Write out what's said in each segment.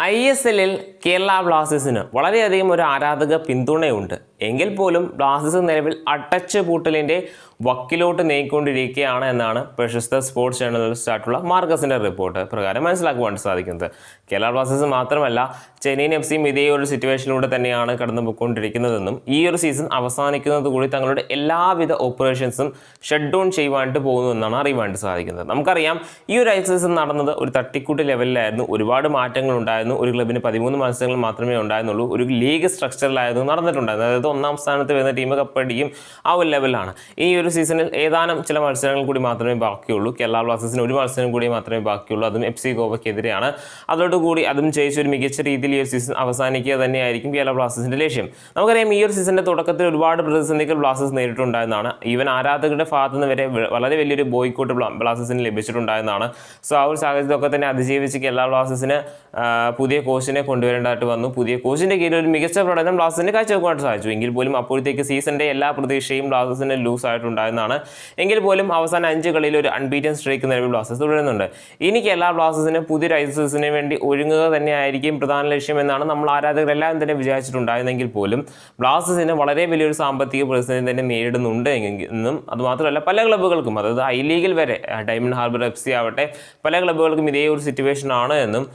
ISLൽ കേരള ബ്ലാസ്റ്റേഴ്സിന് വളരെയധികം ഒരു ആരാധക പിന്തുണയുണ്ട്. എങ്കിൽ പോലും ബ്ലാസ്റ്റേഴ്സ് നിലവിൽ അടച്ചുപൂട്ടലിൻ്റെ വക്കിലോട്ട് നീങ്ങിക്കൊണ്ടിരിക്കുകയാണ് എന്നാണ് പ്രശസ്ത സ്പോർട്സ് ജേർണലിസ്റ്റ് ആയിട്ടുള്ള മാർക്കസിൻ്റെ റിപ്പോർട്ട് പ്രകാരം മനസ്സിലാക്കുവാൻ സാധിക്കുന്നത്. കേരള ബ്ലാസ്റ്റേഴ്സ് മാത്രമല്ല, ചെന്നൈയിൻ FC ഇതേ ഒരു സിറ്റുവേഷനിലൂടെ തന്നെയാണ് കടന്നു പോയിക്കൊണ്ടിരിക്കുന്നതെന്നും ഈ ഒരു സീസൺ അവസാനിക്കുന്നത് കൂടി തങ്ങളുടെ എല്ലാവിധ ഓപ്പറേഷൻസും ഷട്ട് ഡൗൺ ചെയ്യുവാനായിട്ട് പോകുന്നുവെന്നാണ് അറിയുവാനായിട്ട് സാധിക്കുന്നത്. നമുക്കറിയാം, ഈ ഒരു സീസൺ നടന്നത് ഒരു തട്ടിക്കൂട്ട് ലെവലിലായിരുന്നു. ഒരുപാട് മാറ്റങ്ങൾ ഉണ്ടായിരുന്നു. ഒരു ക്ലബിന് 13 മത്സരങ്ങൾ മാത്രമേ ഉണ്ടായിരുന്നുള്ളൂ. ഒരു ലീഗ് സ്ട്രക്ചറിലായിരുന്നു നടന്നിട്ടുണ്ടായിരുന്നത്. അതായത് ഒന്നാം സ്ഥാനത്ത് വരുന്ന ടീം കപ്പടിക്കും ആ ഒരു ലെവലാണ്. ഈ ഒരു സീസണിൽ ഏതാനും ചില മത്സരങ്ങൾ കൂടി മാത്രമേ ബാക്കിയുള്ളൂ. കേരള ബ്ലാസ്റ്റേഴ്സിന് ഒരു മത്സരം കൂടി മാത്രമേ ബാക്കിയുള്ളൂ. അതും FC ഗോവയ്ക്കെതിരെയാണ്. അതോടുകൂടി അതും ജയിച്ച് ഒരു മികച്ച രീതിയിൽ ഈ ഒരു സീസൺ അവസാനിക്കുക തന്നെയായിരിക്കും കേരള ബ്ലാസ്റ്റേഴ്സിൻ്റെ ലക്ഷ്യം. നമുക്കറിയാം, ഈ ഒരു സീസണിൻ്റെ തുടക്കത്തിൽ ഒരുപാട് പ്രതിസന്ധികൾ ബ്ലാസ്റ്റേഴ്സ് നേരിട്ടുണ്ടായിരുന്നതാണ്. ഈവൻ ആരാധകരുടെ ഭാഗത്തു നിന്ന് വരെ വളരെ വലിയൊരു ബോയ്ക്കോട്ട് ബ്ലാസ്റ്റേഴ്സിന് ലഭിച്ചിട്ടുണ്ടായിരുന്നതാണ്. സോ ആ ഒരു സാഹചര്യമൊക്കെ തന്നെ അതിജീവിച്ച് കേരള ബ്ലാസ്റ്റേഴ്സിന് പുതിയ കോച്ചിനെ കൊണ്ടുവരേണ്ടതായിട്ട് വന്നു. പുതിയ കോച്ചിൻ്റെ കീഴിൽ ഒരു മികച്ച പ്രകടനം ബ്ലാസ്റ്റേഴ്സിന് കാഴ്ചവെക്കാനായിട്ട് സാധിച്ചു. എങ്കിൽ പോലും അപ്പോഴത്തേക്ക് സീസണിൻ്റെ എല്ലാ പ്രതീക്ഷയും ബ്ലാസ്റ്റേഴ്സിന് ലൂസ് ആയിട്ടുണ്ടായിരുന്നതാണ്. എങ്കിൽ പോലും അവസാന 5 കളിയിൽ ഒരു അൺബീറ്റൻ സ്ട്രൈക്ക് നിലവിൽ ബ്ലാസ്റ്റേഴ്സ് തുടരുന്നുണ്ട്. ഇനി കേരള ബ്ലാസ്റ്റേഴ്സിന് പുതിയ ഐസസിന് വേണ്ടി ഒരുങ്ങുക തന്നെയായിരിക്കും പ്രധാന ലക്ഷ്യമെന്നാണ് നമ്മൾ ആരാധകരെല്ലാം തന്നെ വിചാരിച്ചിട്ടുണ്ടായിരുന്നെങ്കിൽ പോലും ബ്ലാസ്റ്റേഴ്സിന് വളരെ വലിയൊരു സാമ്പത്തിക പ്രതിസന്ധി തന്നെ നേരിടുന്നുണ്ട് എന്നും അതുമാത്രമല്ല, പല ക്ലബ്ബുകൾക്കും, അതായത് ഐ ലീഗിൽ വരെ ഡയമണ്ട് ഹാർബർ FC ആവട്ടെ, പല ക്ലബ്ബുകൾക്കും ഇതേ ഒരു സിറ്റുവേഷൻ ആണ് എന്നും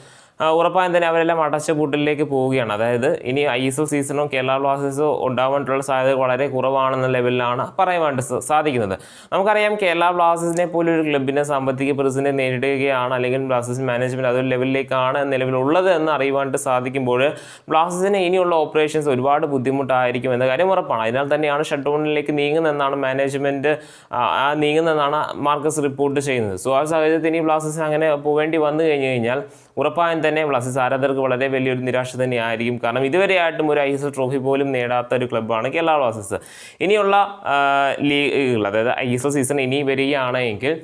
ഉറപ്പായും തന്നെ അവരെല്ലാം അടച്ചുപൂട്ടലിലേക്ക് പോവുകയാണ്. അതായത് ഇനി ISL സീസണോ കേരള ബ്ലാസ്റ്റേഴ്സോ ഉണ്ടാവാനുള്ള സാധ്യത വളരെ കുറവാണെന്ന ലെവലിലാണ് പറയുവാനായിട്ട് സാധിക്കുന്നത്. നമുക്കറിയാം, കേരള ബ്ലാസ്റ്റേഴ്സിനെ പോലെ ഒരു ക്ലബിനെ സാമ്പത്തിക പ്രതിസന്ധി നേരിടുകയാണ്, അല്ലെങ്കിൽ ബ്ലാസ്റ്റേഴ്സ് മാനേജ്മെൻറ്റ് അതൊരു ലെവലിലേക്കാണ് നിലവിലുള്ളത് എന്ന് അറിയുവാനായിട്ട് സാധിക്കുമ്പോൾ ബ്ലാസ്റ്റേഴ്സിന് ഇനിയുള്ള ഓപ്പറേഷൻസ് ഒരുപാട് ബുദ്ധിമുട്ടായിരിക്കും എന്ന കാര്യം ഉറപ്പാണ്. അതിനാൽ തന്നെയാണ് ഷട്ട് ഡൗണിലേക്ക് നീങ്ങുന്നതെന്നാണ് മാനേജ്മെൻറ്റ് നീങ്ങുന്നതെന്നാണ് മാർക്കസ് റിപ്പോർട്ട് ചെയ്യുന്നത്. സോ ആ സാഹചര്യത്തിൽ ഇനി ബ്ലാസ്റ്റേഴ്സിന് അങ്ങനെ പോവേണ്ടി വന്നു കഴിഞ്ഞാൽ ഉറപ്പായും തന്നെ ബ്ലാസ്റ്റേഴ്സ് ആരാധകർക്ക് വളരെ വലിയൊരു നിരാശ തന്നെയായിരിക്കും. കാരണം ഇതുവരെയായിട്ടും ഒരു ISL ട്രോഫി പോലും നേടാത്ത ഒരു ക്ലബ്ബാണ് കേരള ബ്ലാസ്റ്റേഴ്സ്. ഇനിയുള്ള ലീഗുകൾ, അതായത് ISL സീസൺ ഇനി വരികയാണെങ്കിൽ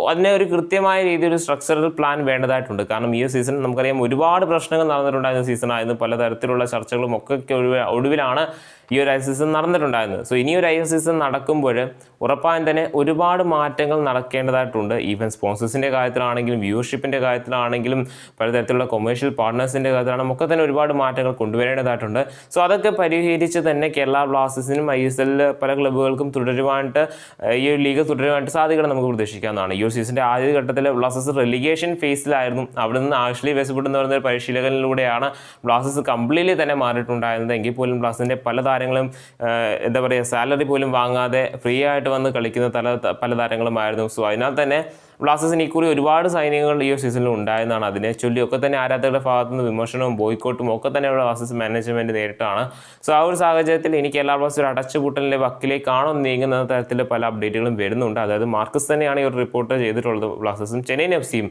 അതിനെ ഒരു കൃത്യമായ രീതിയിൽ ഒരു സ്ട്രക്ചറൽ പ്ലാൻ വേണ്ടതായിട്ടുണ്ട്. കാരണം ഈ സീസൺ നമുക്കറിയാം ഒരുപാട് പ്രശ്നങ്ങൾ നടന്നിട്ടുണ്ടായിരുന്ന സീസണായിരുന്നു. പലതരത്തിലുള്ള ചർച്ചകളും ഒക്കെ ഒടുവിലാണ് ഈ ഒരു സീസൺ നടന്നിട്ടുണ്ടായിരുന്നത്. സോ ഇനി ഒരു സീസൺ നടക്കുമ്പോൾ ഉറപ്പായും തന്നെ ഒരുപാട് മാറ്റങ്ങൾ നടക്കേണ്ടതായിട്ടുണ്ട്. ഈവൻ സ്പോൺസേഴ്സിൻ്റെ കാര്യത്തിലാണെങ്കിലും വ്യൂവർഷിപ്പിൻ്റെ കാര്യത്തിലാണെങ്കിലും പലതരത്തിലുള്ള കൊമേഴ്ഷ്യൽ പാർട്ട്നേഴ്സിൻ്റെ കാര്യത്തിലാണെങ്കിലും ഒക്കെ തന്നെ ഒരുപാട് മാറ്റങ്ങൾ കൊണ്ടുവരേണ്ടതായിട്ടുണ്ട്. സോ അതൊക്കെ പരിഹരിച്ച് തന്നെ കേരള ബ്ലാസ്റ്റേഴ്സിനും ISL പല ക്ലബ്ബുകൾക്കും തുടരുവാനായിട്ട്, ഈ ഒരു ലീഗ് തുടരുവാനായിട്ട് സാധിക്കണം നമുക്ക് പ്രതീക്ഷിക്കാവുന്നതാണ്. ഈ ഒരു സീസണിൻ്റെ ആദ്യ ഘട്ടത്തിൽ ബ്ലാസ്റ്റേഴ്സ് റെലിഗേഷൻ ഫേസിലായിരുന്നു. അവിടെ നിന്ന് ആഷ്ലി വെസ്റ്റ്വുഡ് എന്ന് പറയുന്ന ഒരു പരിശീലകനിലൂടെയാണ് ബ്ലാസ്റ്റേഴ്സ് കംപ്ലീറ്റ്ലി തന്നെ മാറിയിട്ടുണ്ടായിരുന്നത്. എങ്കിൽ പോലും ബ്ലാസ്റ്റേഴ്സിൻ്റെ പല താരങ്ങളും എന്താ പറയുക, സാലറി പോലും വാങ്ങാതെ ഫ്രീ ആയിട്ട് വന്ന് കളിക്കുന്ന പല താരങ്ങളുമായിരുന്നു. സോ അതിനാൽ തന്നെ ബ്ലാസ്റ്റേഴ്സിന് ഇക്കുറി ഒരുപാട് സൈനികങ്ങൾ ഈ ഒരു സീസണിൽ ഉണ്ടായെന്നാണ്. അതിനെ ചൊല്ലിയൊക്കെ തന്നെ ആരാധകരുടെ ഭാഗത്തു നിന്ന് വിമർശനവും ബോയ്ക്കോട്ടും ഒക്കെ തന്നെ ബ്ലാസ്റ്റേഴ്സ് മാനേജ്മെൻറ്റ് നേരിട്ടാണ്. സോ ആ ഒരു സാഹചര്യത്തിൽ ഇനി കേരള ബ്ലാസ്റ്റേഴ്സ് അടച്ചുപൂട്ടലിൻ്റെ വക്കിലേക്കാണോ നീങ്ങുന്ന തരത്തിൽ പല അപ്ഡേറ്റുകളും വരുന്നുണ്ട്. അതായത് മാർക്കസ് തന്നെയാണ് ഈ ഒരു റിപ്പോർട്ട് ചെയ്തിട്ടുള്ളത്. ബ്ലാസ്റ്റേഴ്സും ചെന്നൈയിൻ FC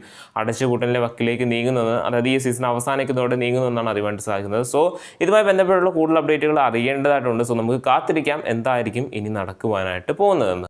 അടച്ചുപൂട്ടലിൻ്റെ വക്കിലേക്ക് നീങ്ങുന്നത്, അതായത് ഈ സീസൺ അവസാനിക്കുന്നതോടെ നീങ്ങുന്നതെന്നാണ് അറിയാനായിട്ട് സാധിക്കുന്നത്. സോ ഇതുമായി ബന്ധപ്പെട്ടുള്ള കൂടുതൽ അപ്ഡേറ്റുകൾ അറിയേണ്ടതായിട്ടുണ്ട്. സോ നമുക്ക് കാത്തിരിക്കാം എന്തായിരിക്കും ഇനി നടക്കുവാനായിട്ട് പോകുന്നതെന്ന്.